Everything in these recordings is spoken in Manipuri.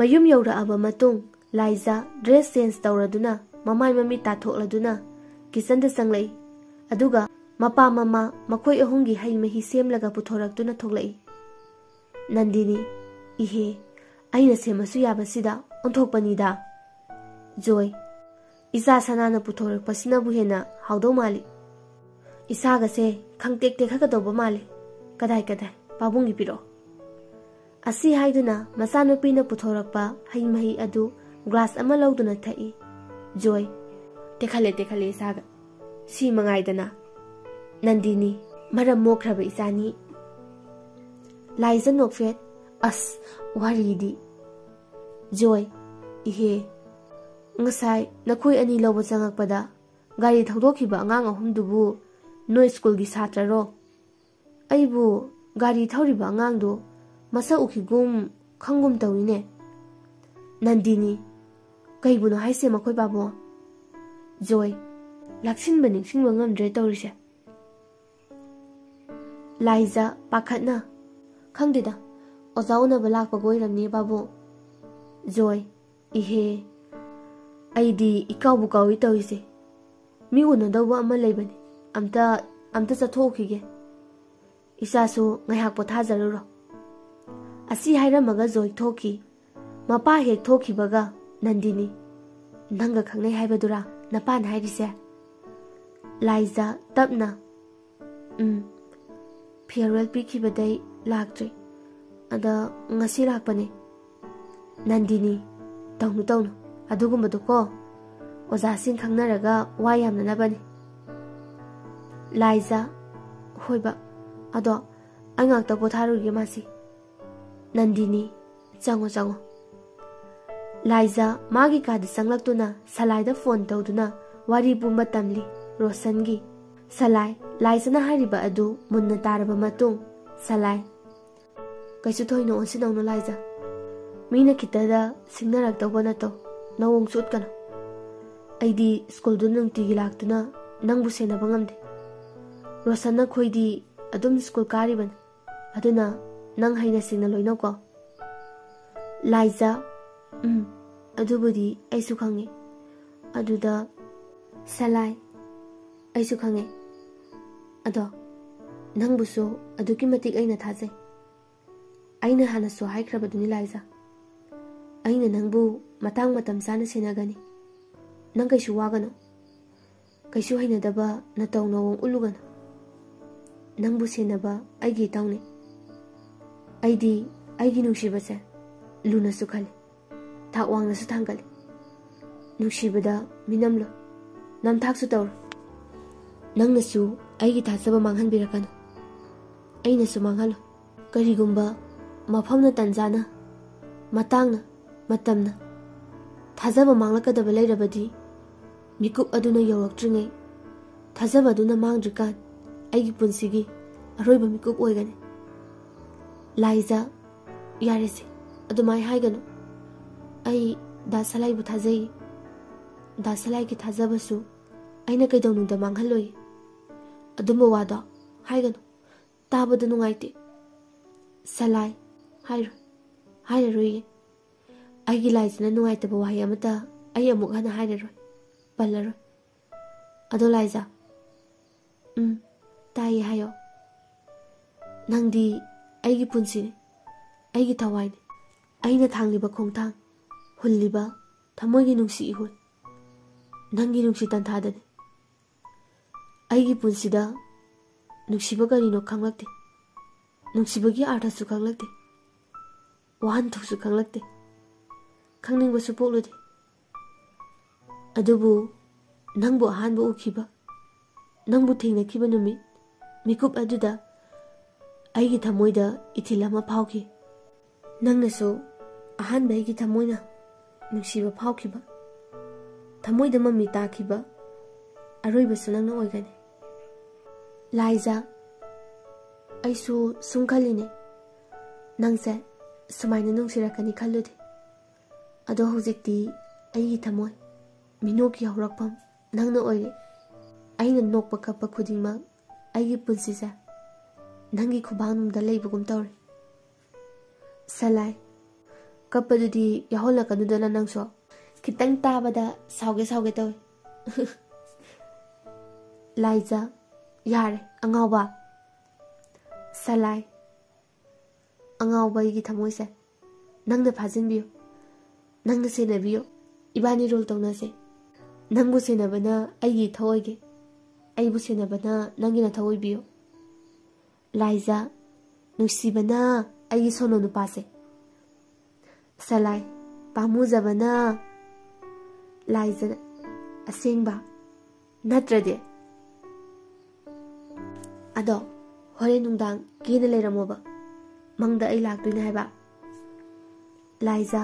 ꯃꯌꯨꯝ ꯌꯧꯔꯛꯑꯕ ꯃꯇꯨꯡ ꯂꯥꯏꯖꯥ ꯗ꯭ꯔꯦꯁ ꯆꯦꯟꯖ ꯇꯧꯔꯗꯨꯅ ꯃꯃꯥꯏ ꯃꯃꯤꯠ ꯇꯥꯊꯣꯛꯂꯗꯨꯅ ꯀꯤꯆꯟꯗ ꯆꯪꯂꯛꯏ ꯑꯗꯨꯒ ꯃꯄꯥ ꯃꯃꯥ ꯃꯈꯣꯏ ꯑꯍꯨꯝꯒꯤ ꯍꯩ ꯃꯍꯤ ꯁꯦꯝꯂꯒ ꯄꯨꯊꯣꯔꯛꯇꯨꯅ ꯊꯣꯛꯂꯛꯏ꯫ ꯅꯟꯗꯤꯅꯤ ꯏꯍꯦ ꯑꯩꯅ ꯁꯦꯝꯃꯁꯨ ꯌꯥꯕꯁꯤꯗ ꯑꯣꯟꯊꯣꯛꯄꯅꯤꯗ꯫ ꯖꯣꯏ ꯏꯆꯥ ꯁꯅꯥꯅ ꯄꯨꯊꯣꯔꯛꯄꯁꯤꯅꯕꯨ ꯍꯦꯟꯅ ꯍꯥꯎꯗꯧ ꯃꯥꯜꯂꯤ꯫ ꯏꯁꯥꯒꯁꯦ ꯈꯪꯇꯦꯛ ꯇꯦꯛꯈꯠꯀꯗꯧꯕ ꯃꯥꯜꯂꯤ꯫ ꯀꯗꯥꯏ ꯄꯥꯕꯨꯡꯒꯤ ꯄꯤꯔꯛꯑꯣ꯫ ꯑꯁꯤ ꯍꯥꯏꯗꯨꯅ ꯃꯆꯥꯅꯨꯄꯤꯅ ꯄꯨꯊꯣꯔꯛꯄ ꯍꯩ ꯃꯍꯤ ꯑꯗꯨ ꯒ꯭ꯂꯥꯁ ꯑꯃ ꯂꯧꯗꯨꯅ ꯊꯛꯏ꯫ ꯖꯣꯏ ꯇꯦꯛꯈꯠꯂꯦ ꯏꯁꯥꯒ ꯁꯤ ꯃꯉꯥꯏꯗꯅ꯫ ꯅꯟꯗꯤꯅꯤ ꯃꯔꯝ ꯃꯣꯛꯈ꯭ꯔꯕ ꯏꯆꯥꯅꯤ꯫ ꯂꯥꯏꯖꯥ ꯅꯣꯛꯐꯦꯠ ꯑꯁ ꯋꯥꯔꯤꯗꯤ꯫ ꯖꯣꯏ ꯏꯍꯦ ꯉꯁꯥꯏ ꯅꯈꯣꯏ ꯑꯅꯤ ꯂꯧꯕ ꯆꯪꯉꯛꯄꯗ ꯒꯥꯔꯤ ꯊꯧꯗꯣꯛꯈꯤꯕ ꯑꯉꯥꯡ ꯑꯍꯨꯝꯗꯨꯕꯨ ꯅꯣꯏ ꯁ꯭ꯀꯨꯜꯒꯤ ꯁꯥꯇ꯭ꯔꯔꯣ? ꯑꯩꯕꯨ ꯒꯥꯔꯤ ꯊꯧꯔꯤꯕ ꯑꯉꯥꯡꯗꯣ ꯃꯁꯛ ꯎꯈꯤꯒꯨꯝ ꯈꯪꯒꯨꯝ ꯇꯧꯏꯅꯦ꯫ ꯅꯟꯗꯤꯅꯤ ꯀꯩꯕꯨꯅꯣ ꯍꯥꯏꯁꯦ ꯃꯈꯣꯏ ꯄꯥꯕꯨꯡ? ꯖꯣꯏ ꯂꯥꯛꯁꯤꯟꯕ ꯅꯤꯡꯁꯤꯡꯕ ꯉꯝꯗ꯭ꯔꯦ ꯇꯧꯔꯤꯁꯦ꯫ ꯂꯥꯏꯖꯥ ꯄꯥꯈꯠꯅ ꯈꯪꯗꯦꯗ ꯑꯣꯖꯥ ꯎꯅꯕ ꯂꯥꯛꯄꯒ ꯑꯣꯏꯔꯝꯅꯤ ꯄꯥꯕꯨꯡ꯫ ꯖꯣꯏ ꯏꯍꯦ ꯑꯩꯗꯤ ꯏꯀꯥꯎꯕꯨ ꯀꯥꯎꯏ ꯇꯧꯔꯤꯁꯦ꯫ ꯃꯤ ꯎꯅꯗꯧꯕ ꯑꯃ ꯂꯩꯕꯅꯤ ꯑꯝꯇ ꯆꯠꯊꯣꯛꯈꯤꯒꯦ꯫ ꯏꯆꯥꯁꯨ ꯉꯥꯏꯍꯥꯛ ꯄꯣꯊꯥꯖꯔꯨꯔꯣ꯫ ꯑꯁꯤ ꯍꯥꯏꯔꯝꯃꯒ ꯖꯣꯏ ꯊꯣꯛꯈꯤ꯫ ꯃꯄꯥ ꯍꯦꯛ ꯊꯣꯛꯈꯤꯕꯒ ꯅꯟꯗꯤꯅꯤ ꯅꯪꯒ ꯈꯪꯅꯩ ꯍꯥꯏꯕꯗꯨꯔꯥ ꯅꯄꯥꯅ ꯍꯥꯏꯔꯤꯁꯦ? ꯂꯥꯏꯖꯥ ꯇꯞꯅ ꯐꯤꯌꯔꯋꯦꯜ ꯄꯤꯈꯤꯕꯗꯩ ꯂꯥꯛꯇ꯭ꯔꯤ ꯑꯗ ꯉꯁꯤ ꯂꯥꯛꯄꯅꯦ꯫ ꯅꯟꯗꯤꯅꯤ ꯇꯧꯅꯨ ꯑꯗꯨꯒꯨꯝꯕꯗꯣ ꯀꯣ ꯑꯣꯖꯥꯁꯤꯡ ꯈꯪꯅꯔꯒ ꯋꯥ ꯌꯥꯝꯅꯅꯕꯅꯤ꯫ ꯂꯥꯏꯖꯥ ꯍꯣꯏꯕ ꯑꯗꯣ ꯑꯩ ꯉꯥꯛꯇ ꯄꯣꯊꯥꯔꯨꯒꯦ ꯃꯥꯁꯤ꯫ ꯅꯟꯗꯤꯅꯤ ꯆꯪꯉꯣ꯫ ꯂꯥꯏꯖꯥ ꯃꯥꯒꯤ ꯀꯥꯗ ꯆꯪꯂꯛꯇꯨꯅ ꯁꯂꯥꯏꯗ ꯐꯣꯟ ꯇꯧꯗꯨꯅ ꯋꯥꯔꯤ ꯄꯨꯝꯕ ꯇꯝꯂꯤ ꯔꯣꯁꯟꯒꯤ꯫ ꯁꯂꯥꯏ ꯂꯥꯏꯖꯥꯅ ꯍꯥꯏꯔꯤꯕ ꯑꯗꯨ ꯃꯨꯟꯅ ꯇꯥꯔꯕ ꯃꯇꯨꯡ ꯁꯂꯥꯏ ꯀꯩꯁꯨ ꯊꯣꯏꯅ ꯑꯣꯟꯁꯤꯟꯅꯧꯅꯨ ꯂꯥꯏꯖꯥ꯫ ꯃꯤꯅ ꯈꯤꯇꯗ ꯁꯤꯡꯅꯔꯛꯇꯧꯕ ꯅꯠꯇꯧ ꯅꯋꯣꯡꯁꯨ ꯎꯠꯀꯅꯨ꯫ ꯑꯩꯗꯤ ꯁ꯭ꯀꯨꯜꯗꯨ ꯅꯨꯡꯇꯤꯒꯤ ꯂꯥꯛꯇꯨꯅ ꯅꯪꯕꯨ ꯁꯦꯟꯅꯕ ꯉꯝꯗꯦ꯫ ꯔꯣꯁꯟ ꯅꯈꯣꯏꯗꯤ ꯑꯗꯨꯝ ꯁ꯭ꯀꯨꯜ ꯀꯥꯔꯤꯕꯅꯤ ꯑꯗꯨꯅ ꯅꯪ ꯍꯩꯅ ꯁꯤꯡꯅ ꯂꯣꯏꯅꯧꯀꯣ꯫ ꯂꯥꯏꯖꯥ ꯑꯗꯨꯕꯨꯗꯤ ꯑꯩꯁꯨ ꯈꯪꯉꯦ꯫ ꯑꯗꯨꯗ ꯁꯂꯥꯏ ꯑꯩꯁꯨ ꯈꯪꯉꯦ ꯑꯗꯣ ꯅꯪꯕꯨꯁꯨ ꯑꯗꯨꯛꯀꯤ ꯃꯇꯤꯛ ꯑꯩꯅ ꯊꯥꯖꯩ꯫ ꯑꯩꯅ ꯍꯥꯟꯅꯁꯨ ꯍꯥꯏꯈ꯭ꯔꯕꯗꯨꯅꯤ ꯂꯥꯏꯖꯥ ꯑꯩꯅ ꯅꯪꯕꯨ ꯃꯇꯥꯡ ꯃꯇꯝ ꯆꯥꯅ ꯁꯦꯟꯅꯒꯅꯤ꯫ ꯅꯪ ꯀꯩꯁꯨ ꯋꯥꯒꯅꯨ ꯀꯩꯁꯨ ꯍꯩꯅꯗꯕ ꯅꯇꯧ ꯅꯋꯣꯡ ꯎꯠꯂꯨꯒꯅꯨ꯫ ꯅꯪꯕꯨ ꯁꯦꯟꯅꯕ ꯑꯩꯒꯤ ꯏꯊꯧꯅꯤ꯫ ꯑꯩꯗꯤ ꯑꯩꯒꯤ ꯅꯨꯡꯁꯤꯕꯁꯦ ꯂꯨꯅꯁꯨ ꯈꯜꯂꯤ ꯊꯥꯛ ꯋꯥꯡꯅꯁꯨ ꯊꯥꯡꯒꯠꯂꯤ꯫ ꯅꯨꯡꯁꯤꯕꯗ ꯃꯤꯅꯝꯂꯣꯏ ꯅꯝꯊꯥꯛꯁꯨ ꯇꯧꯔꯣꯏ꯫ ꯅꯪꯅꯁꯨ ꯑꯩꯒꯤ ꯊꯥꯖꯕ ꯃꯥꯡꯍꯟꯕꯤꯔꯛꯀꯅꯨ ꯑꯩꯅꯁꯨ ꯃꯥꯡꯍꯜꯂꯣꯏ꯫ ꯀꯔꯤꯒꯨꯝꯕ ꯃꯐꯝꯅ ꯇꯟꯖꯥꯅ ꯃꯇꯥꯡꯅ ꯃꯇꯝꯅ ꯊꯥꯖꯕ ꯃꯥꯡꯂꯛꯀꯗꯕ ꯂꯩꯔꯕꯗꯤ ꯃꯤꯀꯨꯞ ꯑꯗꯨꯅ ꯌꯧꯔꯛꯇ꯭ꯔꯤꯉꯩ ꯊꯥꯖꯕ ꯑꯗꯨꯅ ꯃꯥꯡꯗ꯭ꯔꯤꯀꯥꯟ ꯑꯩꯒꯤ ꯄꯨꯟꯁꯤꯒꯤ ꯑꯔꯣꯏꯕ ꯃꯤꯀꯨꯞ ꯑꯣꯏꯒꯅꯤ꯫ ꯂꯥꯏꯖꯥ ꯌꯥꯔꯦꯁꯦ ꯑꯗꯨꯃꯥꯏꯅ ꯍꯥꯏꯒꯅꯨ꯫ ꯑꯩ ꯗꯥ ꯁꯂꯥꯏꯕꯨ ꯊꯥꯖꯩ꯫ ꯗꯥ ꯁꯂꯥꯏꯒꯤ ꯊꯥꯖꯕꯁꯨ ꯑꯩꯅ ꯀꯩꯗꯧꯅꯨꯡꯗ ꯃꯥꯡꯍꯜꯂꯣꯏ꯫ ꯑꯗꯨꯝꯕ ꯋꯥꯗꯣ ꯍꯥꯏꯒꯅꯨ ꯇꯥꯕꯗ ꯅꯨꯡꯉꯥꯏꯇꯦ꯫ ꯁꯂꯥꯏ ꯍꯥꯏꯔꯔꯣꯏꯌꯦ꯫ ꯑꯩꯒꯤ ꯂꯥꯏꯖꯥꯅ ꯅꯨꯡꯉꯥꯏꯇꯕ ꯋꯥꯍꯩ ꯑꯃꯠꯇ ꯑꯩ ꯑꯃꯨꯛ ꯍꯟꯅ ꯍꯥꯏꯔꯔꯣꯏ ꯄꯜꯂꯔꯣꯏ꯫ ꯑꯗꯣ ꯂꯥꯏꯖꯥ ꯇꯥꯏꯌꯦ ꯍꯥꯏꯌꯣ꯫ ꯅꯪꯗꯤ ꯑꯩꯒꯤ ꯄꯨꯟꯁꯤꯅꯤ ꯑꯩꯒꯤ ꯊꯋꯥꯏꯅꯤ꯫ ꯑꯩꯅ ꯊꯥꯡꯂꯤꯕ ꯈꯣꯡꯊꯥꯡ ꯍꯨꯜꯂꯤꯕ ꯊꯃꯣꯏꯒꯤ ꯅꯨꯡꯁꯤ ꯏꯍꯨꯜ ꯅꯪꯒꯤ ꯅꯨꯡꯁꯤ ꯇꯟꯊꯥꯗꯅꯤ꯫ ꯑꯩꯒꯤ ꯄꯨꯟꯁꯤꯗ ꯅꯨꯡꯁꯤꯕ ꯀꯔꯤꯅꯣ ꯈꯪꯂꯛꯇꯦ꯫ ꯅꯨꯡꯁꯤꯕꯒꯤ ꯑꯥꯔꯊꯁꯨ ꯈꯪꯂꯛꯇꯦ ꯋꯥꯍꯟꯊꯣꯛꯁꯨ ꯈꯪꯂꯛꯇꯦ ꯈꯪꯅꯤꯡꯕꯁꯨ ꯄꯣꯛꯂꯨꯗꯦ꯫ ꯑꯗꯨꯕꯨ ꯅꯪꯕꯨ ꯑꯍꯥꯟꯕ ꯎꯈꯤꯕ ꯅꯪꯕꯨ ꯊꯦꯡꯅꯈꯤꯕ ꯅꯨꯃꯤꯠ ꯃꯤꯀꯨꯞ ꯑꯗꯨꯗ ꯑꯩꯒꯤ ꯊꯃꯣꯏꯗ ꯏꯊꯤꯜ ꯑꯃ ꯐꯥꯎꯈꯤ꯫ ꯅꯪꯅꯁꯨ ꯑꯍꯥꯟꯕ ꯑꯩꯒꯤ ꯊꯃꯣꯏꯅ ꯅꯨꯡꯁꯤꯕ ꯐꯥꯎꯈꯤꯕ ꯊꯃꯣꯏꯗ ꯃꯃꯤ ꯇꯥꯈꯤꯕ ꯑꯔꯣꯏꯕꯁꯨ ꯅꯪꯅ ꯑꯣꯏꯒꯅꯤ꯫ ꯂꯥꯏꯖꯥ ꯑꯩꯁꯨ ꯁꯨꯝ ꯈꯜꯂꯤꯅꯦ ꯅꯪꯁꯦ ꯁꯨꯃꯥꯏꯅ ꯅꯨꯡꯁꯤꯔꯛꯀꯅꯤ ꯈꯜꯂꯨꯗꯦ꯫ ꯑꯗꯣ ꯍꯧꯖꯤꯛꯇꯤ ꯑꯩꯒꯤ ꯊꯃꯣꯏ ꯃꯤꯅꯣꯛꯀꯤ ꯍꯧꯔꯛꯐꯝ ꯅꯪꯅ ꯑꯣꯏꯔꯦ꯫ ꯑꯩꯅ ꯅꯣꯛꯄ ꯀꯞꯄ ꯈꯨꯗꯤꯡꯃꯛ ꯑꯩꯒꯤ ꯄꯨꯟꯁꯤꯁꯦ ꯅꯪꯒꯤ ꯈꯨꯕꯥꯡꯅꯨꯡꯗ ꯂꯩꯕꯒꯨꯝ ꯇꯧꯔꯦ꯫ ꯁꯂꯥꯏ ꯀꯞꯄꯗꯨꯗꯤ ꯌꯥꯎꯍꯜꯂꯛꯀꯅꯨꯗꯅ ꯅꯪꯁꯨ ꯈꯤꯇꯪ ꯇꯥꯕꯗ ꯁꯥꯎꯒꯦ ꯇꯧꯏ ꯂꯥꯏꯖꯥ ꯌꯥꯔꯦ ꯑꯉꯥꯎꯕ ꯁꯂꯥꯏ ꯑꯉꯥꯎꯕ ꯑꯩꯒꯤ ꯊꯃꯣꯏꯁꯦ ꯅꯪꯅ ꯐꯥꯖꯤꯟꯕꯤꯌꯨ ꯅꯪꯅ ꯁꯦꯟꯅꯕꯤꯌꯨ 이반이 롤 ꯇꯧꯅꯁꯦ ꯅꯪꯕꯨ ꯁꯦꯟꯅꯕꯅ ꯑꯩꯒꯤ ꯏꯊꯧ ꯑꯣꯏꯒꯦ ꯑꯩꯕꯨ ꯁꯦꯟꯅꯕꯅ ꯅꯪꯒꯤ ꯅꯊꯧ ꯑꯣꯏꯕꯤꯌꯨ ꯂꯥꯏꯖꯥ ꯅꯨꯡꯁꯤꯕꯅ ꯑꯩꯒꯤ ꯁꯣꯅꯣ ꯅꯨꯄꯥꯁꯦ ꯁꯂꯥꯏ ꯄꯥꯝꯃꯨꯖꯕꯅ ꯂꯥꯏꯖꯥ ꯑꯁꯦꯡꯕ ꯅꯠꯇ꯭ꯔꯗꯤ ꯑꯗꯣ ꯍꯣꯔꯦꯟ ꯅꯨꯡꯗꯥꯡ ꯀꯦꯅ ꯂꯩꯔꯝꯃꯣꯕ ꯃꯪꯗ ꯑꯩ ꯂꯥꯛꯇꯣꯏꯅꯦ ꯍꯥꯏꯕ ꯂꯥꯏꯖꯥ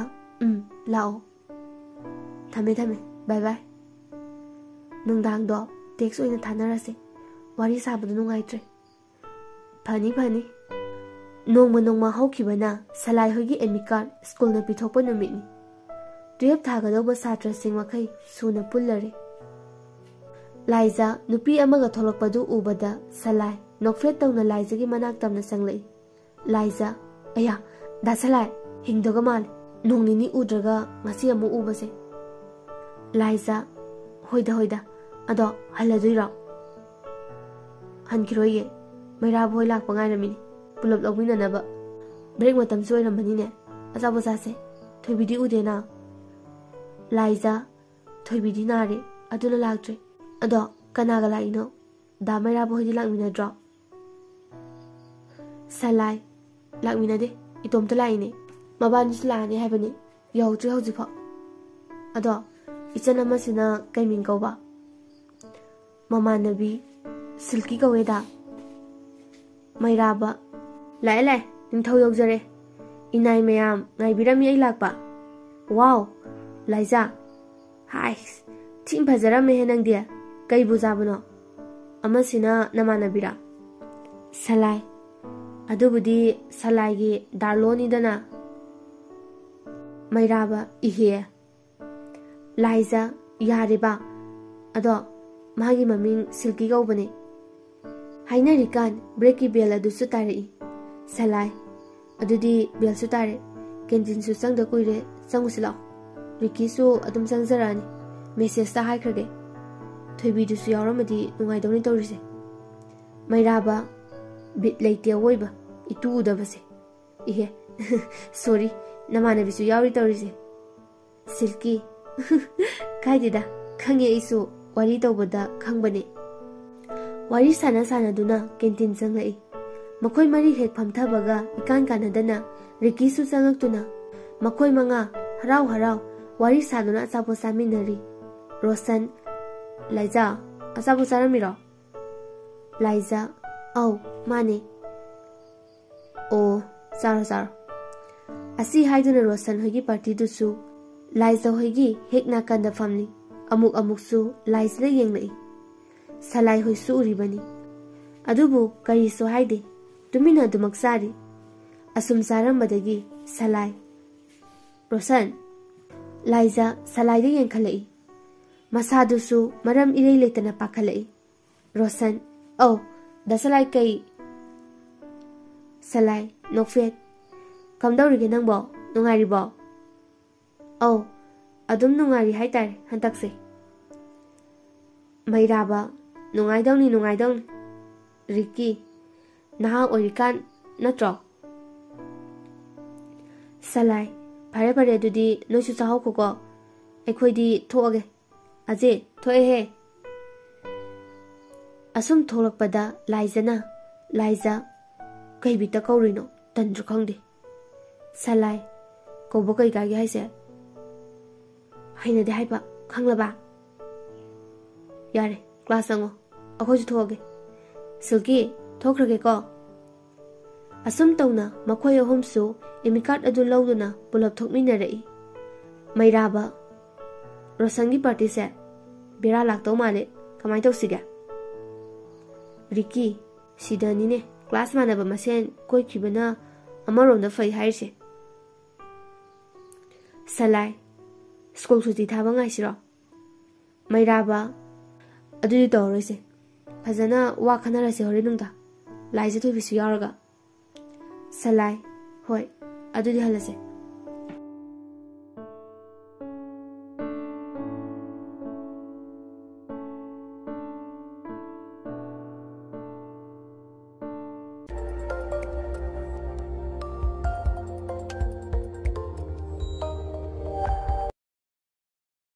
ꯂꯥꯛꯑꯣ ꯊꯝꯃꯦ ꯕꯥꯏ ꯕꯥꯏ ꯅꯨꯡꯗꯥꯡꯗꯣ ꯇꯦꯛꯁ ꯑꯣꯏꯅ ꯊꯥꯅꯔꯁꯦ ꯋꯥꯔꯤ ꯁꯥꯕꯗꯣ ꯅꯨꯡꯉꯥꯏꯇ꯭ꯔꯦ ꯐꯅꯤ ꯅꯣꯡꯃ ꯍꯧꯈꯤꯕꯅ ꯁꯂꯥꯏ ꯍꯣꯏꯒꯤ ꯑꯦꯗꯃꯤꯠ ꯀꯥꯔꯗ ꯁ꯭ꯀꯨꯜꯅ ꯄꯤꯊꯣꯛꯄ ꯅꯨꯃꯤꯠꯅꯤ 12 ꯊꯥꯒꯗꯧꯕ ꯁꯥꯇ꯭ꯔꯁꯤꯡ ꯃꯈꯩ ꯁꯨꯅ ꯄꯨꯜꯂꯔꯦ ꯂꯥꯏꯖꯥ ꯅꯨꯄꯤ ꯑꯃꯒ ꯊꯣꯛꯂꯛꯄꯗꯨ ꯎꯕꯗ ꯁꯂꯥꯏ ꯅꯣꯛꯐꯦꯠ ꯇꯧꯅ ꯂꯥꯏꯖꯥꯒꯤ ꯃꯅꯥꯛ ꯇꯝꯅ ꯆꯪꯂꯛꯏ ꯂꯥꯏꯖꯥ ꯑꯌꯥ ꯗꯥ ꯁꯂꯥꯏ ꯍꯤꯡꯗꯒ ꯃꯥꯜꯂꯦ ꯅꯣꯡ ꯅꯤꯅꯤ ꯎꯗ꯭ꯔꯒ ꯉꯁꯤ ꯑꯃꯨꯛ ꯎꯕꯁꯦ ꯂꯥꯏꯖꯥ ꯍꯣꯏꯗ ꯑꯗꯣ ꯍꯜꯂꯗꯣꯏꯔꯣ ꯍꯟꯈꯤꯔꯣꯏꯌꯦ ꯃꯩꯔꯥꯕ ꯍꯣꯏ ꯂꯥꯛꯄ ꯉꯥꯏꯔꯝꯃꯤꯅꯤ ꯄꯨꯂꯞ ꯂꯧꯃꯤꯟꯅꯅꯕ ꯕ꯭ꯔꯦꯛ ꯃꯇꯝꯁꯨ ꯑꯣꯏꯔꯝꯕꯅꯤꯅꯦ ꯑꯆꯥꯄꯣꯠ ꯆꯥꯁꯦ ꯊꯣꯏꯕꯤꯗꯤ ꯎꯗꯦꯅ ꯂꯥꯏꯖꯥ ꯊꯣꯏꯕꯤꯗꯤ ꯅꯥꯔꯦ ꯑꯗꯨꯅ ꯂꯥꯛꯇ꯭ꯔꯦ ꯑꯗꯣ ꯀꯅꯥꯒ ꯂꯥꯛꯏꯅꯣ ꯗꯥ ꯃꯩꯔꯥꯕ ꯍꯣꯏꯗꯤ ꯂꯥꯛꯃꯤꯟꯅꯗ꯭ꯔꯣ ꯁꯂꯥꯏ ꯂꯥꯛꯃꯤꯟꯅꯗꯦ ꯏꯇꯣꯝꯇ ꯂꯥꯛꯏꯅꯦ ꯃꯕꯥꯅꯤꯁꯨ ꯂꯥꯛꯑꯅꯤ ꯍꯥꯏꯕꯅꯤ ꯌꯧꯗ꯭ꯔꯤ ꯍꯧꯖꯤꯛꯐꯥꯎ ꯑꯗꯣ 이천 ꯑꯃꯁꯤꯅ ꯀꯩ ꯃꯤꯡ ꯀꯧꯕ ꯃꯃꯥꯟꯅꯕꯤ ꯁꯤꯜꯀꯤ ꯀꯧꯋꯦꯗ ꯃꯩꯔꯥꯕ ꯂꯥꯛꯑꯦ ꯅꯤꯡꯊꯧ ꯌꯧꯖꯔꯦ ꯏꯅꯥꯏ ꯃꯌꯥꯝ ꯉꯥꯏꯕꯤꯔꯝꯃꯤ ꯑꯩ ꯂꯥꯛꯄ ꯋꯥꯎ ꯂꯥꯏꯖꯥ ꯍꯥꯏꯁ ꯊꯤꯟ ꯐꯖꯔꯝꯃꯦꯍꯦ ꯅꯪꯗꯤ ꯀꯩꯕꯨ ꯆꯥꯕꯅꯣ ꯑꯃꯁꯤꯅ ꯅꯃꯥꯟꯅꯕꯤꯔꯥ ꯁꯂꯥꯏ ꯑꯗꯨꯕꯨꯗꯤ ꯁꯂꯥꯏꯒꯤ ꯗꯥꯔꯂꯣꯅꯤꯗꯅ ꯃꯩꯔꯥꯕ 이해 ꯂꯥꯏꯖꯥ ꯌꯥꯔꯦꯕ ꯑꯗꯣ ꯃꯥꯒꯤ ꯃꯃꯤꯡ ꯁꯤꯜꯀꯤ ꯀꯧꯕꯅꯦ ꯍꯥꯏꯅꯔꯤꯀꯥꯟ ꯕ꯭ꯔꯦꯛꯀꯤ ꯕꯦꯜ ꯑꯗꯨꯁꯨ ꯇꯥꯔꯛꯏ ꯁꯂꯥꯏ ꯑꯗꯨꯗꯤ ꯕꯦꯜꯁꯨ ꯇꯥꯔꯦ ꯀꯦꯟꯇꯤꯟꯁꯨ ꯆꯪꯗ ꯀꯨꯏꯔꯦ ꯆꯪꯉꯨꯁꯤ ꯂꯥꯛꯑꯣ ꯔꯤꯀꯤꯁꯨ ꯑꯗꯨꯝ ꯆꯪꯖꯔꯛꯑꯅꯤ ꯃꯦꯁꯦꯖꯇ ꯍꯥꯏꯈ꯭ꯔꯒꯦ ꯊꯣꯏꯕꯤꯗꯨꯁꯨ ꯌꯥꯎꯔꯝꯃꯗꯤ ꯅꯨꯡꯉꯥꯏꯗꯧꯅꯤ ꯇꯧꯔꯤꯁꯦ ꯃꯩꯔꯥꯕ ꯕꯤꯠ ꯂꯩꯇꯦ ꯑꯋꯣꯏꯕ ꯏꯇꯨ ꯎꯗꯕꯁꯦ 이해 ꯁꯣꯔꯤ ꯅꯃꯥꯟꯅꯕꯤꯁꯨ ꯌꯥꯎꯔꯤ ꯇꯧꯔꯤꯁꯦ ꯁꯤꯜꯀꯤ ꯀꯥꯏꯗꯦꯗ ꯈꯪꯉꯦ ꯑꯩꯁꯨ ꯋꯥꯔꯤ ꯇꯧꯕꯗ ꯈꯪꯕꯅꯦ ꯋꯥꯔꯤ ꯁꯥꯟꯅꯗꯨꯅ ꯀꯦꯟꯇꯤꯟ ꯆꯪꯂꯛꯏ ꯃꯈꯣꯏ ꯃꯔꯤ ꯍꯦꯛ ꯐꯝꯊꯕꯒ ꯏꯀꯥꯟ ꯀꯥꯟꯅꯗꯅ ꯔꯤꯀꯤꯁꯨ ꯆꯪꯉꯛꯇꯨꯅ ꯃꯈꯣꯏ ꯃꯉꯥ ꯍꯔꯥꯎ ꯋꯥꯔꯤ ꯁꯥꯗꯨꯅ ꯑꯆꯥꯄꯣꯠ ꯆꯥꯃꯤꯟꯅꯔꯤ ꯔꯣꯁꯟ ꯂꯥꯏꯖꯥ ꯑꯆꯥꯄꯣꯠ ꯆꯥꯔꯝꯃꯤꯔꯣ ꯂꯥꯏꯖꯥ ꯑꯧ ꯃꯥꯅꯦ ꯑꯣ ꯆꯥꯔꯣ ꯑꯁꯤ ꯍꯥꯏꯗꯨꯅ ꯔꯣꯁꯟ ꯍꯣꯏꯒꯤ ꯄꯥꯔꯇꯤꯗꯨꯁꯨ ꯂꯥꯏꯖꯥ ꯍꯣꯏꯒꯤ ꯍꯦꯛ ꯅꯥꯀꯟꯗ ꯐꯝꯂꯤ ꯑꯃꯨꯛꯁꯨ ꯂꯥꯏꯖꯥꯗ ꯌꯦꯡꯂꯛꯏ ꯁꯂꯥꯏ ꯍꯣꯏꯁꯨ ꯎꯔꯤꯕꯅꯤ ꯑꯗꯨꯕꯨ ꯀꯔꯤꯁꯨ ꯍꯥꯏꯗꯦ ꯇꯨꯃꯤꯟꯅ ꯑꯗꯨꯃꯛ ꯆꯥꯔꯤ ꯑꯁꯨꯝ ꯆꯥꯔꯝꯕꯗꯒꯤ ꯁꯂꯥꯏ ꯔꯣꯁꯟ ꯂꯥꯏꯖꯥ ꯁꯂꯥꯏꯗ ꯌꯦꯡꯈꯠꯂꯛꯏ ꯃꯁꯥꯗꯨꯁꯨ ꯃꯔꯝ ꯏꯔꯩ ꯂꯩꯇꯅ ꯄꯥꯈꯠꯂꯛꯏ ꯔꯣꯁꯟ ꯑꯧ ꯗꯥ ꯁꯂꯥꯏ ꯀꯩ ꯁꯂꯥꯏ ꯅꯣꯛꯐꯦꯠ ꯀꯝꯗꯧꯔꯤꯒꯦ ꯅꯪꯕꯣ ꯅꯨꯡꯉꯥꯏꯔꯤꯕꯣ ꯑꯧ ꯑꯗꯨꯝ ꯅꯨꯡꯉꯥꯏꯔꯤ ꯍꯥꯏꯇꯥꯔꯦ ꯍꯟꯗꯛꯁꯦ ꯃꯩꯔꯥꯕ ꯅꯨꯡꯉꯥꯏꯗꯧꯅꯤ ꯔꯤꯀꯤ ꯅꯍꯥ ꯑꯣꯏꯔꯤꯀꯥꯟ ꯅꯠꯇ꯭ꯔꯣ ꯁꯂꯥꯏ ꯐꯔꯦ ꯑꯗꯨꯗꯤ ꯅꯣꯏꯁꯨ ꯆꯥꯍꯧꯈꯣꯀꯣ ꯑꯩꯈꯣꯏꯗꯤ ꯊꯣꯛꯑꯒꯦ ꯑꯖꯦ ꯊꯣꯛꯑꯦꯍꯦ ꯑꯁꯨꯝ ꯊꯣꯛꯂꯛꯄꯗ ꯂꯥꯏꯖꯥ ꯀꯩ ꯕꯤꯠꯇ ꯀꯧꯔꯤꯅꯣ ꯇꯟꯁꯨ ꯈꯪꯗꯦ ꯁꯂꯥꯏ ꯀꯧꯕ ꯀꯩ ꯀꯥꯏꯒꯦ ꯍꯥꯏꯁꯦ ꯍꯩꯅꯗꯦ ꯍꯥꯏꯕ ꯈꯪꯂꯕ ꯌꯥꯔꯦ ꯀ꯭ꯂꯥꯁ ꯆꯪꯉꯣ ꯑꯩꯈꯣꯏꯁꯨ ꯊꯣꯛꯑꯒꯦ ꯁꯤꯜꯀꯤ ꯊꯣꯛꯈ꯭ꯔꯒꯦꯀꯣ ꯑꯁꯨꯝ ꯇꯧꯅ ꯃꯈꯣꯏ ꯑꯍꯨꯝꯁꯨ ꯑꯦꯗꯃꯤꯠ ꯀꯥꯔꯗ ꯑꯗꯨ ꯂꯧꯗꯨꯅ ꯄꯨꯂꯞ ꯊꯣꯛꯃꯤꯟꯅꯔꯛꯏ ꯃꯩꯔꯥꯕ ꯔꯣꯁꯟꯒꯤ ꯄꯥꯔꯇꯤꯁꯦ ꯕꯦꯔꯥ ꯂꯥꯛꯇꯧ ꯃꯥꯜꯂꯦ ꯀꯃꯥꯏ ꯇꯧꯁꯤꯒꯦ ꯔꯤꯀꯤ ꯁꯤꯗꯅꯤꯅꯦ ꯀ꯭ꯂꯥꯁ ꯃꯥꯟꯅꯕ ꯃꯁꯦꯟ ꯀꯣꯏꯈꯤꯕꯅ ꯑꯃꯔꯣꯝꯗ ꯐꯩ ꯍꯥꯏꯔꯤꯁꯦ ꯁꯂꯥꯏ ꯁ꯭ꯀꯨꯜ ꯁꯨꯇꯤ ꯊꯥꯕ ꯉꯥꯏꯁꯤꯔꯣ ꯃꯩꯔꯥꯕ ꯑꯗꯨꯗꯤ ꯇꯧꯔꯔꯣꯏꯁꯦ ꯐꯖꯅ ꯋꯥ ꯈꯟꯅꯔꯁꯦ ꯍꯣꯔꯦꯟ ꯅꯨꯡꯗꯥꯡ ꯂꯥꯏꯖꯥ ꯊꯣꯏꯕꯤꯁꯨ ꯌꯥꯎꯔꯒ ꯁꯂꯥꯏ ꯍꯣꯏ ꯑꯗꯨꯗꯤ ꯍꯜꯂꯁꯦ